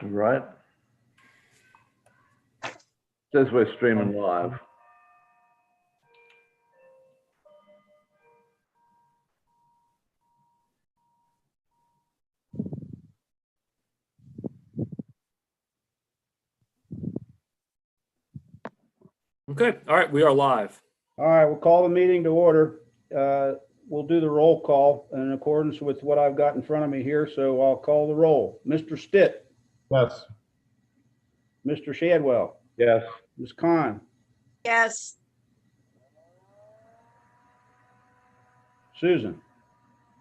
Right. Says we're streaming live. Okay, all right, we are live. All right, we'll call the meeting to order. We'll do the roll call in accordance with what I've got in front of me here, so I'll call the roll. Mr. Stitt, Yes. Mr. Shadwell, Yes. Ms. Khan, Yes, Susan,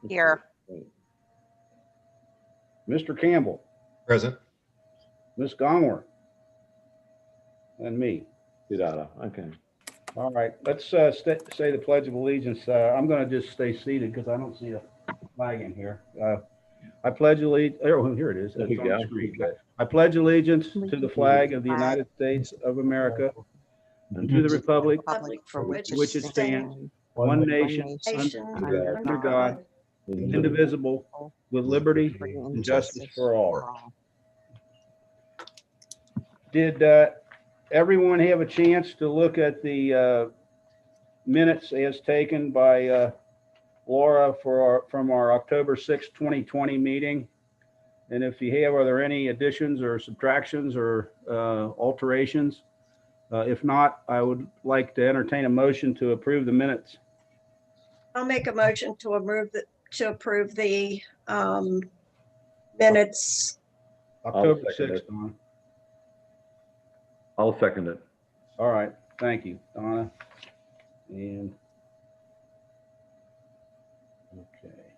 here. Mr. Campbell, Present. Ms. Gongwer, and me. Okay. All right, let's say the Pledge of Allegiance. I'm going to just stay seated because I don't see a flag in here. I pledge allegiance. Oh, here it is. There It's we on the go. screen. I pledge allegiance to the flag of the United States of America and to the republic Public for which which it it stands, stands, one nation, nation, under God, indivisible, with liberty and justice for all. Did everyone have a chance to look at the minutes as taken by Laura from our October 6, 2020 meeting? And if you have, are there any additions or subtractions or alterations? If not, I would like to entertain a motion to approve the minutes. I'll make a motion to approve the minutes. October second 6th, it. Donna. I'll second it. All right, thank you, Donna. And, okay.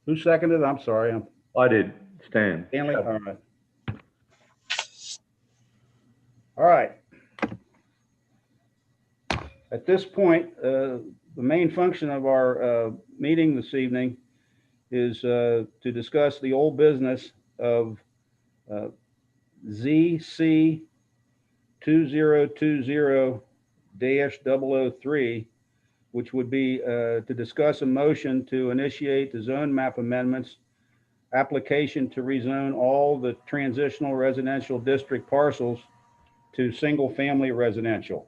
Who seconded? I'm sorry, I did, Stan. Stanley, all right. All right. At this point, the main function of our meeting this evening is to discuss the old business of ZC 2020-003, which would be to discuss a motion to initiate the zone map amendments application to rezone all the transitional residential district parcels to single-family residential.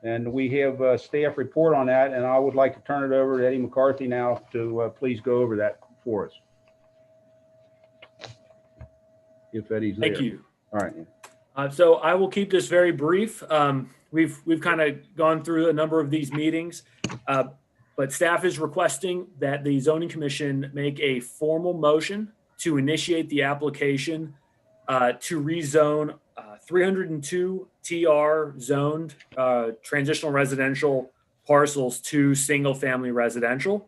And we have a staff report on that, and I would like to turn it over to Eddie McCarthy now to please go over that for us. If Eddie's there. Thank you. All right. So I will keep this very brief. We've kind of gone through a number of these meetings, but staff is requesting that the zoning commission make a formal motion to initiate the application to rezone 302 TR zoned transitional residential parcels to single family residential.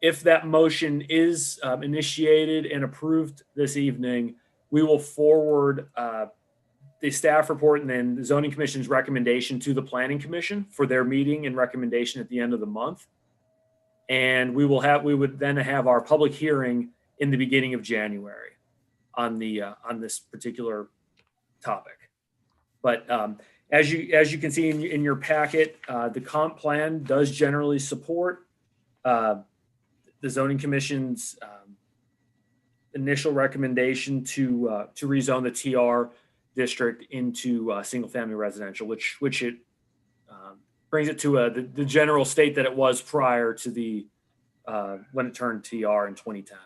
If that motion is initiated and approved this evening, we will forward the staff report and then the zoning commission's recommendation to the planning commission for their meeting and recommendation at the end of the month. And we would then have our public hearing in the beginning of January on this particular topic. But as you can see in your packet, the comp plan does generally support the zoning commission's initial recommendation to rezone the TR district into single family residential, which it brings it to the general state that it was prior to the when it turned TR in 2010.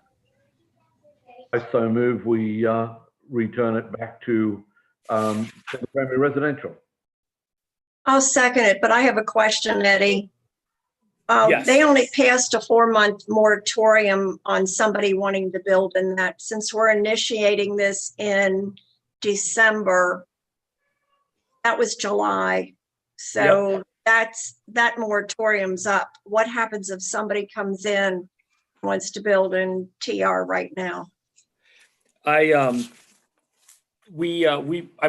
I so move we return it back to single family residential. I'll second it, but I have a question, Eddie. Yes. They only passed a 4-month moratorium on somebody wanting to build in that. Since we're initiating this in December, that was July. So that moratorium's up. What happens if somebody comes in and wants to build in TR right now? I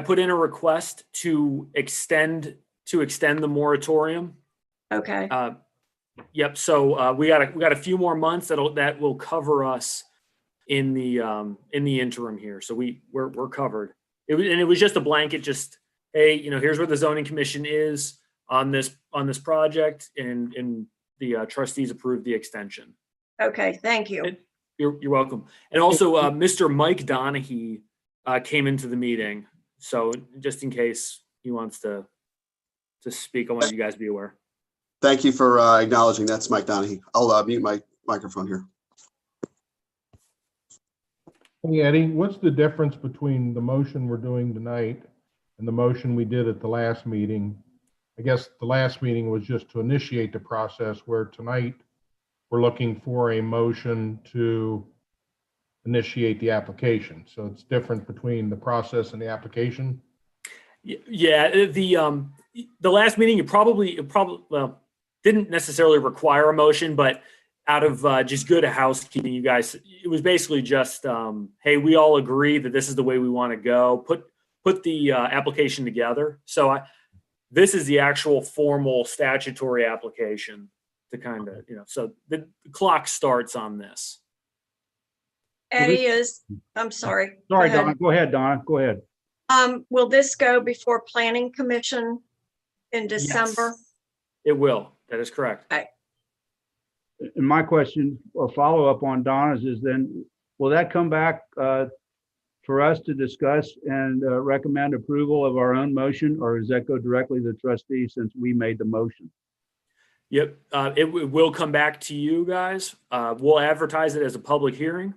put in a request to extend the moratorium. Okay, Yep. So we got a few more months that will cover us in the interim here. So we're covered. It was just a blanket, just, hey, here's where the zoning commission is on this project, and the trustees approved the extension. okay, thank you. You're welcome. And also, Mr. Mike Donahue came into the meeting. So just in case he wants to speak, I want you guys to be aware. Thank you for acknowledging. That's Mike Donahue. I'll mute my microphone here. Hey, Eddie, what's the difference between the motion we're doing tonight and the motion we did at the last meeting? I guess the last meeting was just to initiate the process, where tonight we're looking for a motion to initiate the application. So it's different between the process and the application. Yeah, the last meeting, it probably well, didn't necessarily require a motion, but out of just good housekeeping, you guys, it was basically just, hey, we all agree that this is the way we want to go. Put the application together. So this is the actual formal statutory application to kind of, so the clock starts on this. Eddie I'm sorry. Sorry, Go ahead. Donna. Go ahead, Donna. Go ahead. Will this go before Planning Commission in December? Yes, it will. That is correct. And my question or follow up on Donna's is then, will that come back for us to discuss and recommend approval of our own motion, or does that go directly to the trustees since we made the motion? Yep, it will come back to you guys. We'll advertise it as a public hearing,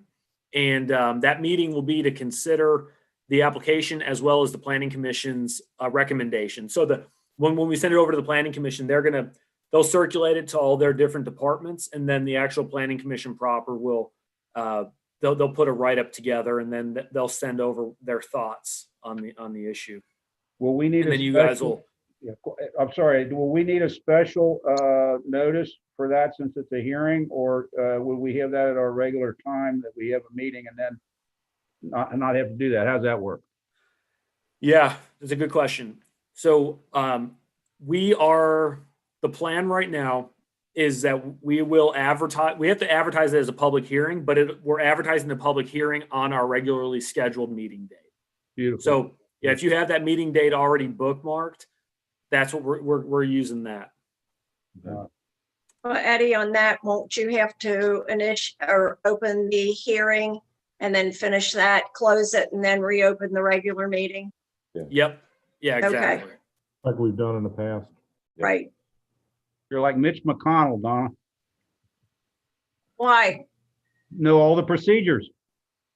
and that meeting will be to consider the application as well as the Planning Commission's recommendation. So when we send it over to the Planning Commission, they'll circulate it to all their different departments, and then the actual Planning Commission proper will they'll put a write-up together, and then they'll send over their thoughts on the issue. Will we need And then you guys will. Yeah, I'm sorry. Will we need a special notice for that since it's a hearing, or will we have that at our regular time that we have a meeting and then not have to do that? How's that work? Yeah, that's a good question. So the plan right now is that we will advertise. We have to advertise it as a public hearing, but we're advertising the public hearing on our regularly scheduled meeting date. Beautiful. So yeah, if you have that meeting date already bookmarked, that's what we're using that. Well, Eddie, on that, won't you have to open the hearing and then finish that, close it, and then reopen the regular meeting? Yep. Yeah, exactly. Okay. Like we've done in the past. Right. You're like Mitch McConnell, Donna. Why? Know all the procedures.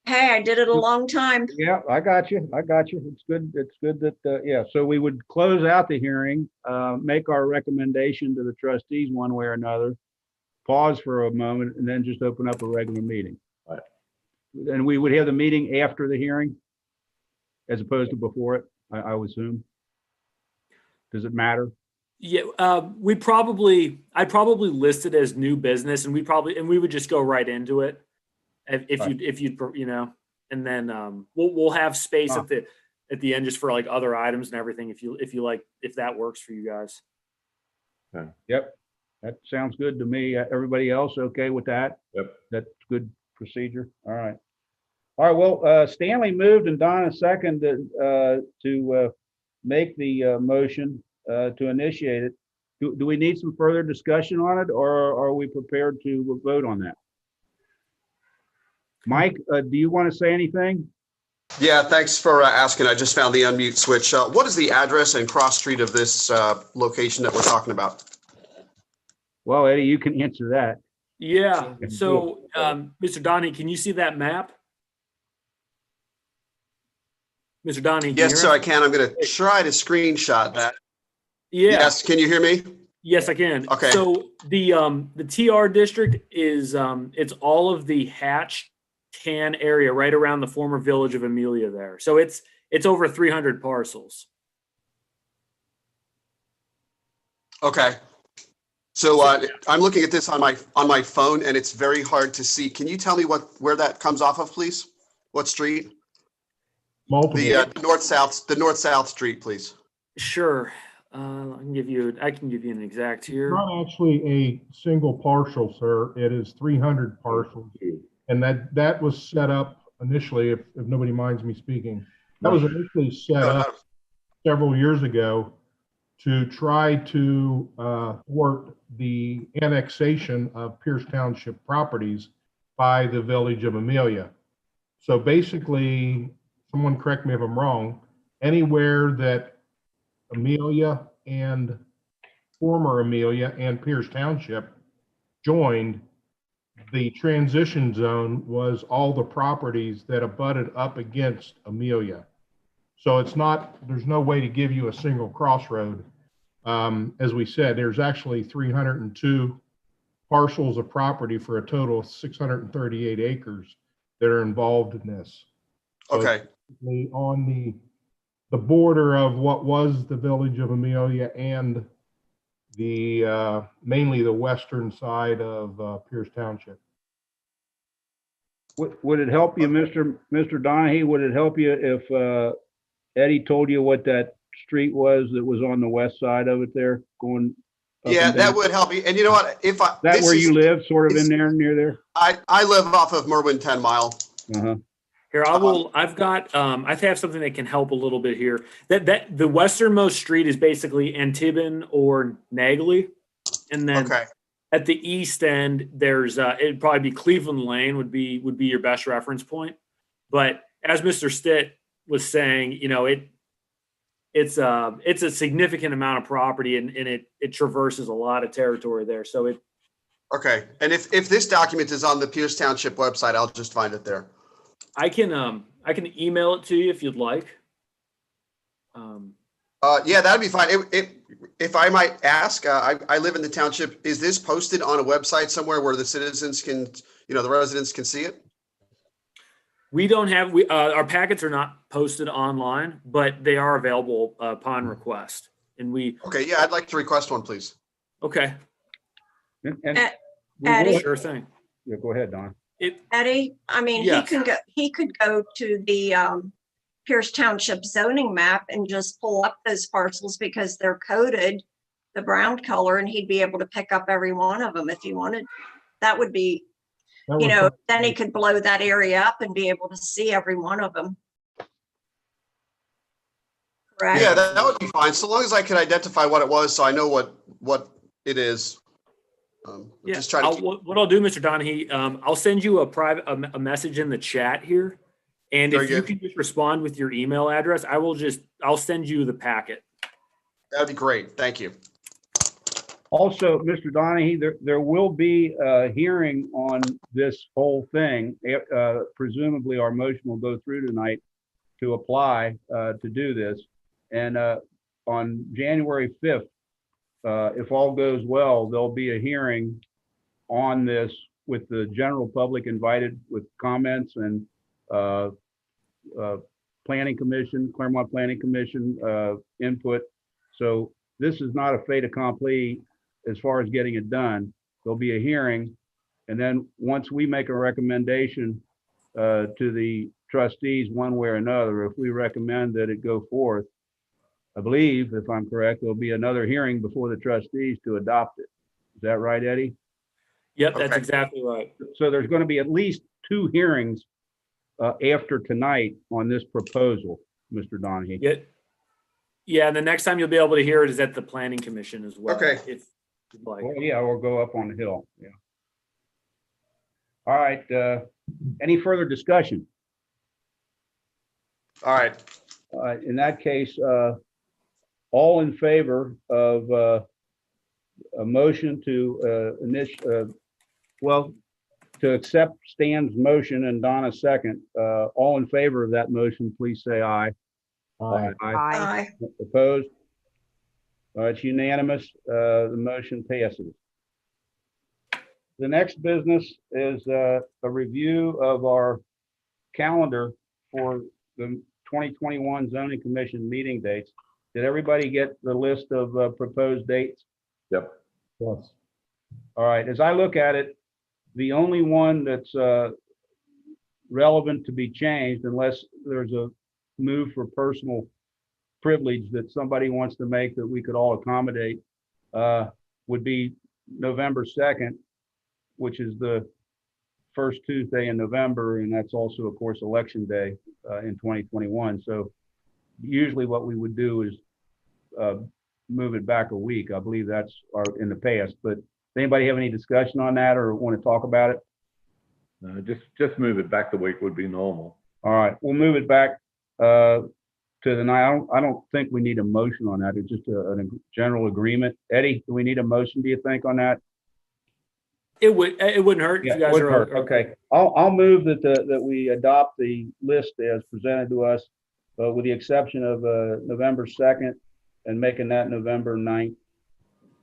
Hey, I did it a long time. Yeah, I got you. It's good. It's good that, yeah. So we would close out the hearing, make our recommendation to the trustees one way or another, pause for a moment, and then just open up a regular meeting. Right. And we would have the meeting after the hearing as opposed to before it, I would assume. Does it matter? Yeah, I'd probably list it as new business, and we would just go right into it. If you'd and then we'll have space at the end just for like other items and everything if you like, if that works for you guys. Yep, that sounds good to me. Everybody else okay with that? Yep. That's good procedure. All right. Well, Stanley moved and Donna seconded to make the motion to initiate it. Do we need some further discussion on it, or are we prepared to vote on that? Mike, do you want to say anything? Yeah, thanks for asking. I just found the unmute switch. What is the address and cross street of this location that we're talking about? Well, Eddie, you can answer that. Yeah. So, Mr. Donnie, can you see that map? Mr. Donnie? Yes, sir, I can. I'm going to try to screenshot that. Yeah. Yes, can you hear me? Yes, I can. Okay. So the TR district is it's all of the Hatch Tan area right around the former village of Amelia there. So it's over 300 parcels. Okay. So I'm looking at this on my phone and it's very hard to see. Can you tell me where that comes off of, please? What street? Multiple. The north-south street, please. Sure. I can give you an exact here. It's not actually a single parcel, sir. It is 300 parcels. And that was set up initially, if nobody minds me speaking, that was initially set up several years ago to try to thwart the annexation of Pierce Township properties by the village of Amelia. So basically, someone correct me if I'm wrong, anywhere that Amelia and former Amelia and Pierce Township joined, the transition zone was all the properties that abutted up against Amelia. So it's not, there's no way to give you a single crossroad. As we said, there's actually 302 parcels of property for a total of 638 acres that are involved in this. So Okay, it's on the border of what was the village of Amelia and the mainly the western side of Pierce Township. Would it help you, Mr. Donahue, would it help you if Eddie told you what that street was that was on the west side of it there going up yeah, and down? that would help me. And you know what, if I, Is that this where is, you live, sort of in is- there, near there? I live off of Merwin 10 Mile. Uh-huh. Here, I've got, I have something that can help a little bit here. That the westernmost street is basically Antibon or Nagley. And then Okay, at the east end, there's, it'd probably be Cleveland Lane would be your best reference point. But as Mr. Stitt was saying, you know, it's a significant amount of property and it traverses a lot of territory there. So okay. And if this document is on the Pierce Township website, I'll just find it there. I can email it to you if you'd like. Yeah, that'd be fine. If I might ask, I live in the township. Is this posted on a website somewhere where the citizens can, the residents can see it? We don't have, our packets are not posted online, but they are available upon request. And Okay, yeah, I'd like to request one, please. okay, And we will, Eddie? sure thing. yeah, go ahead, Don. Eddie, I mean, Yes. he could go to the Pierce Township zoning map and just pull up those parcels because they're coded the brown color, and he'd be able to pick up every one of them if he wanted. That would be, That you was- know, then he could blow that area up and be able to see every one of them. Correct? Yeah, that would be fine, so long as I can identify what it was, so I know what it is. Yeah, Just trying to keep, what I'll do, Mr. Donahue, I'll send you a message in the chat here. And Very if you good. can just respond with your email address, I'll send you the packet. that'd be great. Thank you. Also, Mr. Donahue, there will be a hearing on this whole thing. Presumably, our motion will go through tonight to apply to do this. And on January 5th, if all goes well, there'll be a hearing on this with the general public invited with comments and Planning Commission, Claremont Planning Commission input. So this is not a fait accompli as far as getting it done. There'll be a hearing. And then once we make a recommendation to the trustees one way or another, if we recommend that it go forth, I believe, if I'm correct, there'll be another hearing before the trustees to adopt it. Is that right, Eddie? Yep, that's Okay. exactly right. So there's going to be at least 2 hearings after tonight on this proposal, Mr. Donahue. Yeah, and the next time you'll be able to hear it is at the Planning Commission as well. Okay. If you'd like. Well, yeah, we'll go up on the hill. Yeah. All right. Any further discussion? All right. In that case, all in favor of a motion to to accept Stan's motion and Donna's second, all in favor of that motion, please say aye. Aye. Aye. Opposed? It's unanimous. The motion passes. The next business is a review of our calendar for the 2021 zoning commission meeting dates. Did everybody get the list of proposed dates? Yep. Yes. All right, as I look at it, the only one that's relevant to be changed, unless there's a move for personal privilege that somebody wants to make that we could all accommodate, would be November 2nd, which is the first Tuesday in November, and that's also, of course, Election Day in 2021. So usually what we would do is move it back a week. I believe that's in the past, but does anybody have any discussion on that or want to talk about it? No, just move it back a week would be normal. All right, we'll move it back to the night. I don't think we need a motion on that. It's just a general agreement. Eddie, do we need a motion, do you think, on that? It wouldn't hurt if you guys wouldn't are hurt. Okay, I'll move that we adopt the list as presented to us, with the exception of November 2nd and making that November 9th.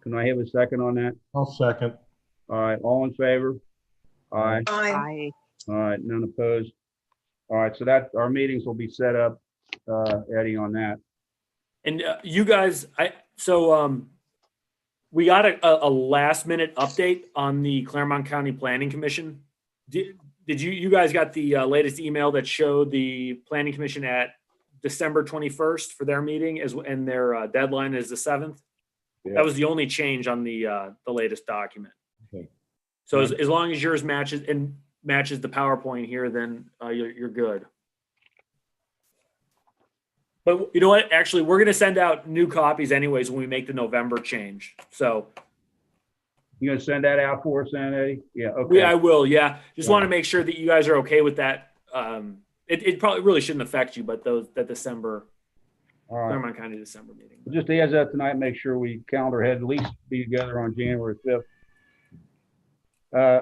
Can I have a second on that? I'll second. All right, all in favor? Aye. Aye. All right, none opposed. All right, so that our meetings will be set up, Eddie, on that. And you guys, we got a last minute update on the Claremont County Planning Commission. Did you guys got the latest email that showed the Planning Commission at December 21st for their meeting and their deadline is the 7th? Yeah. That was the only change on the latest document. Okay. So as long as yours matches the PowerPoint here, then you're good. But you know what? Actually, we're going to send out new copies anyways when we make the November change. So You gonna send that out for us then, Eddie? Yeah, okay. I will. Yeah. Just Yeah. want to make sure that you guys are okay with that. It probably really shouldn't affect you, but that December, All right. Claremont County December meeting. Just as of tonight, make sure we calendar ahead, at least be together on January 5th.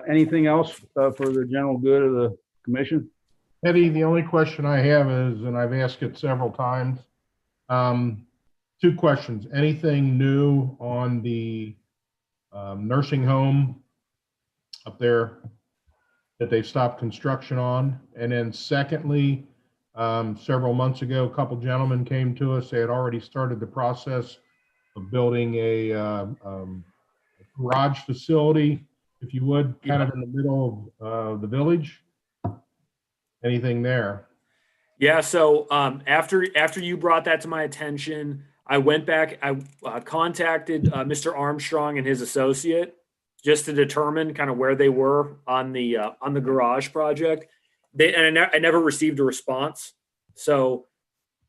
Anything else for the general good of the commission? Eddie, the only question I have is, and I've asked it several times, two questions. Anything new on the nursing home up there that they've stopped construction on? And then secondly, several months ago, a couple gentlemen came to us. They had already started the process of building a garage facility, if you would, kind of in the middle of the village. Anything there? Yeah. So after you brought that to my attention, I went back. I contacted Mr. Armstrong and his associate just to determine kind of where they were on the garage project. I never received a response. So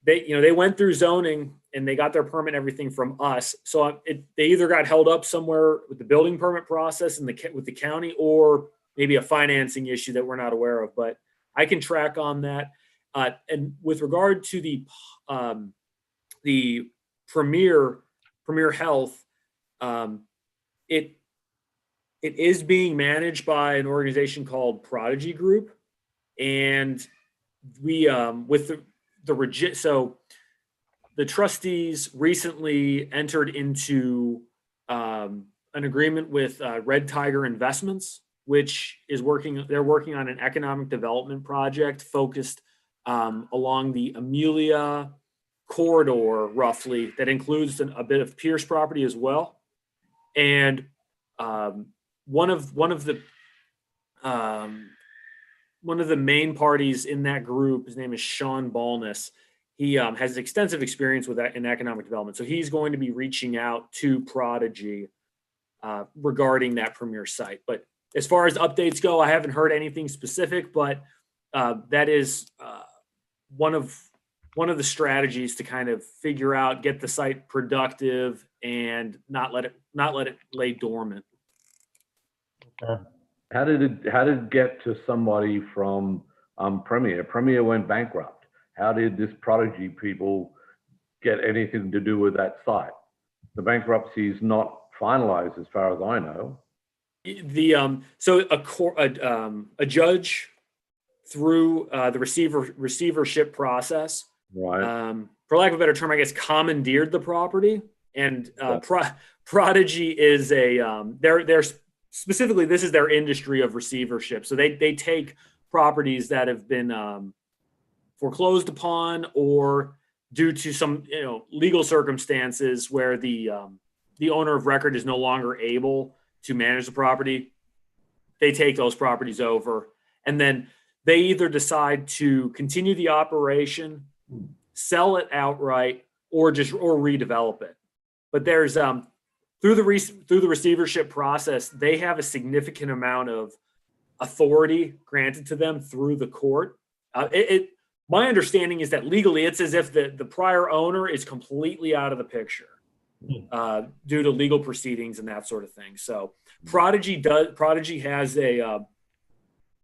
they went through zoning and they got their permit and everything from us. So they either got held up somewhere with the building permit process with the county, or maybe a financing issue that we're not aware of. But I can track on that. And with regard to the Premier Health, it is being managed by an organization called Prodigy Group, and we with so the trustees recently entered into an agreement with Red Tiger Investments, which is they're working on an economic development project focused along the Amelia corridor, roughly, that includes a bit of Pierce property as well. And one of the main parties in that group, his name is Sean Ballness. He has extensive experience with that in economic development. So he's going to be reaching out to Prodigy regarding that Premier site. But as far as updates go, I haven't heard anything specific, but that is one of the strategies to kind of figure out, get the site productive and not let it lay dormant. Okay. How did it get to somebody from Premier? Premier went bankrupt. How did this Prodigy people get anything to do with that site? The bankruptcy is not finalized as far as I know. So a judge through the receivership process, Right. for lack of a better term, I guess, commandeered the property. And Prodigy is they're specifically, this is their industry of receivership. So they take properties that have been foreclosed upon, or due to some legal circumstances where the owner of record is no longer able to manage the property. They take those properties over, and then they either decide to continue the operation, sell it outright, or redevelop it. But there's through the receivership process, they have a significant amount of authority granted to them through the court. My understanding is that legally, it's as if the prior owner is completely out of the picture due to legal proceedings and that sort of thing. So Prodigy has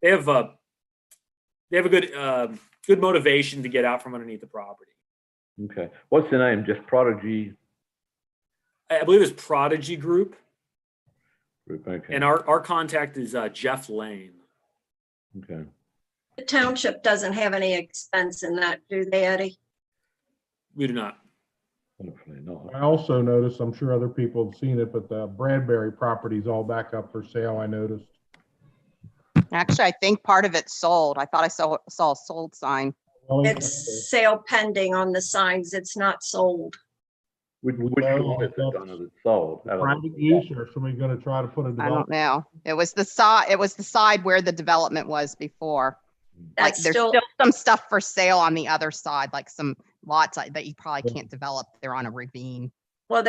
they have a good motivation to get out from underneath the property. Okay. What's the name? Just Prodigy I believe it's Prodigy Group, Group. Okay. and our contact is Jeff Lane. Okay. The township doesn't have any expense in that, do they, Eddie? We do not. Hopefully not. I also noticed, I'm sure other people have seen it, but the Bradbury property's all back up for sale, I noticed. Actually, I think part of it's sold. I thought I saw a sold sign. Well, It's sale pending on the signs. It's not sold. Which No, one is it kind of that's sold? private use, or somebody gonna try to put a I don't development? know. It was the side where the development was before. Like That's there's still, still some stuff for sale on the other side, like some lots that you probably can't develop. They're on a ravine. well,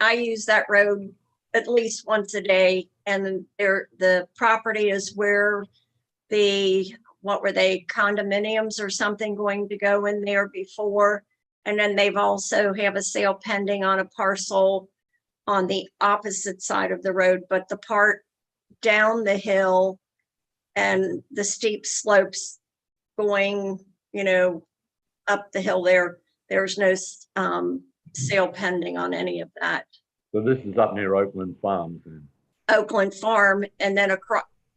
I use that road at least once a day, and the property is where what were they, condominiums or something going to go in there before? And then they've also have a sale pending on a parcel on the opposite side of the road, but the part down the hill and the steep slopes going, up the hill there's no sale pending on any of that. So this is up near Oakland Farms. Then. Oakland Farm, and then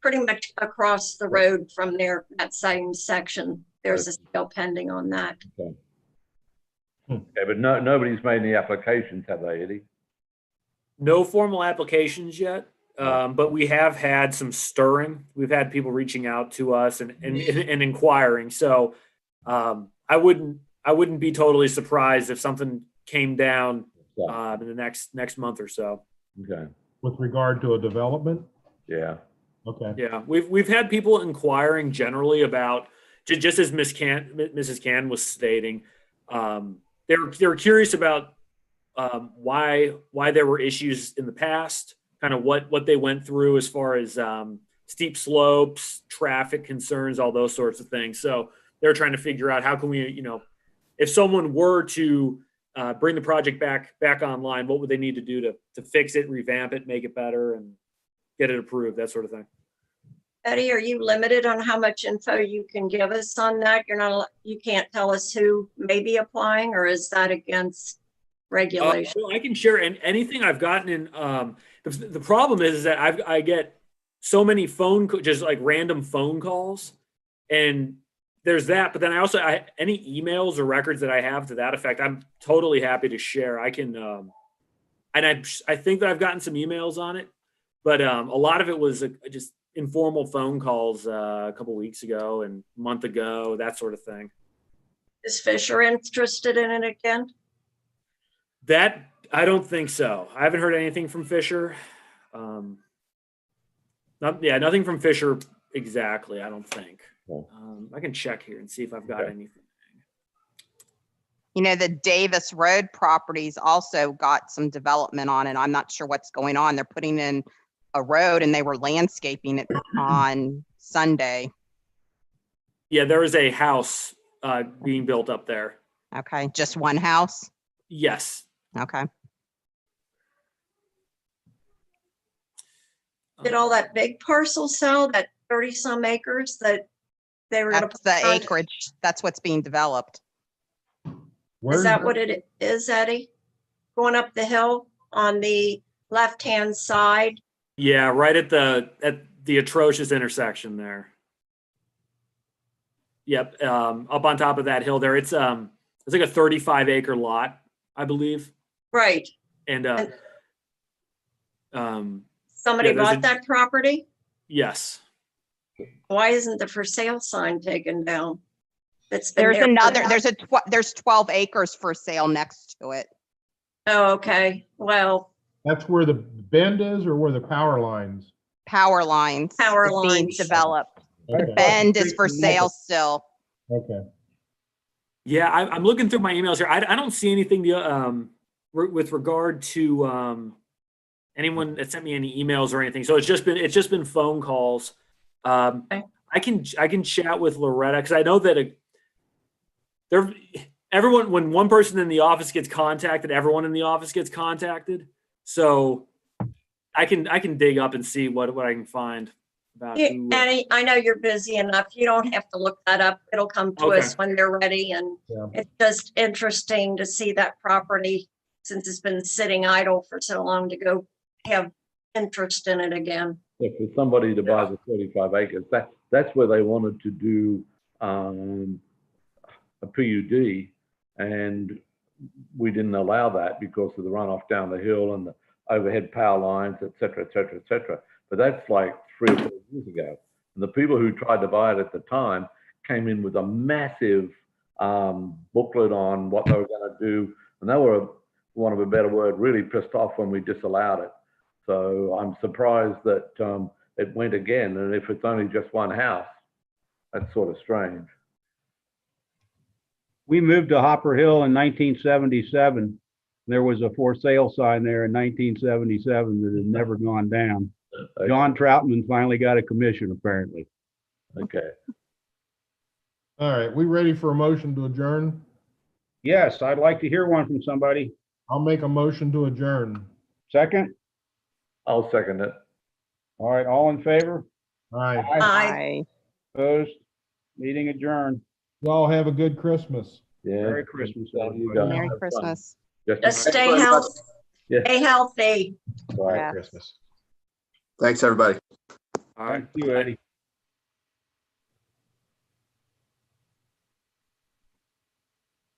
pretty much across the road from there, that same section, there's a sale pending on that. Okay. Okay, but nobody's made any applications, have they, Eddie? No formal applications yet, but we have had some stirring. We've had people reaching out to us and inquiring. So I wouldn't be totally surprised if something came down in the next month or so. Okay. With regard to a development? Yeah. Okay. Yeah, we've had people inquiring generally about just as Mrs. Can was stating, they were curious about why there were issues in the past, kind of what they went through as far as steep slopes, traffic concerns, all those sorts of things. So they're trying to figure out how can we, if someone were to bring the project back online, what would they need to do to fix it, revamp it, make it better, and get it approved, that sort of thing. Eddie, are you limited on how much info you can give us on that? You can't tell us who may be applying, or is that against regulation? Well, I can share anything I've gotten in. The problem is that I get so many just like random phone calls, and there's that. But then any emails or records that I have to that effect, I'm totally happy to share. I can, and I think that I've gotten some emails on it, but a lot of it was just informal phone calls a couple weeks ago and a month ago, that sort of thing. Is Fisher interested in it again? That I don't think so. I haven't heard anything from Fisher. Nothing from Fisher exactly. I don't think. Cool. I can check here and see if I've got Okay. anything. The Davis Road properties also got some development on it. I'm not sure what's going on. They're putting in a road and they were landscaping it on Sunday. Yeah, there is a house being built up there. Okay, just one house? Yes. Okay. Did all that big parcel sell, that 30 some acres that they were gonna That's put the on? acreage. That's what's being developed. Is that what it is, Eddie? Going up the hill on the left-hand side? Yeah, right at the atrocious intersection there. Yep. Up on top of that hill there. It's like a 35 acre lot, I believe. Right. And Somebody Yeah, there's bought a- that property? yes. Why isn't the for sale sign taken down? It's been There's there for- there's 12 acres for sale next to it. Oh, okay. Well, That's where the bend is, or where the power lines? Power lines. Power is being lines. developed. Okay. Bend is for sale still. Okay. Yeah, I'm looking through my emails here. I don't see anything with regard to anyone that sent me any emails or anything. So it's just been phone calls. Okay. I can chat with Loretta because I know that everyone, when one person in the office gets contacted, everyone in the office gets contacted. So I can dig up and see what I can find. about Yeah, who. Annie, I know you're busy enough. You don't have to look that up. It'll come to Okay. us when they're ready. And Yeah. it's just interesting to see that property, since it's been sitting idle for so long, to go have interest in it again. Yeah, for somebody to buy the 35 acres, that's where they wanted to do a PUD, and we didn't allow that because of the runoff down the hill and the overhead power lines, et cetera, et cetera, et cetera. But that's like 3 or 4 years ago. And the people who tried to buy it at the time came in with a massive booklet on what they were going to do. And they were, for want of a better word, really pissed off when we disallowed it. So I'm surprised that it went again. And if it's only just one house, that's sort of strange. We moved to Hopper Hill in 1977. There was a for sale sign there in 1977 that had never gone down. John Troutman finally got a commission, apparently. Okay. All right, we ready for a motion to adjourn? Yes, I'd like to hear one from somebody. I'll make a motion to adjourn. Second? I'll second it. All right, all in favor? All right, Aye. Bye. Opposed? Meeting adjourned. y'all have a good Christmas. Yeah. Merry Christmas, You everybody. guys Merry have fun. Christmas. Just Just stay very much. healthy. Yeah. Stay healthy. Bye. Yeah. Christmas. Thanks, everybody. All right. Thank you, Eddie.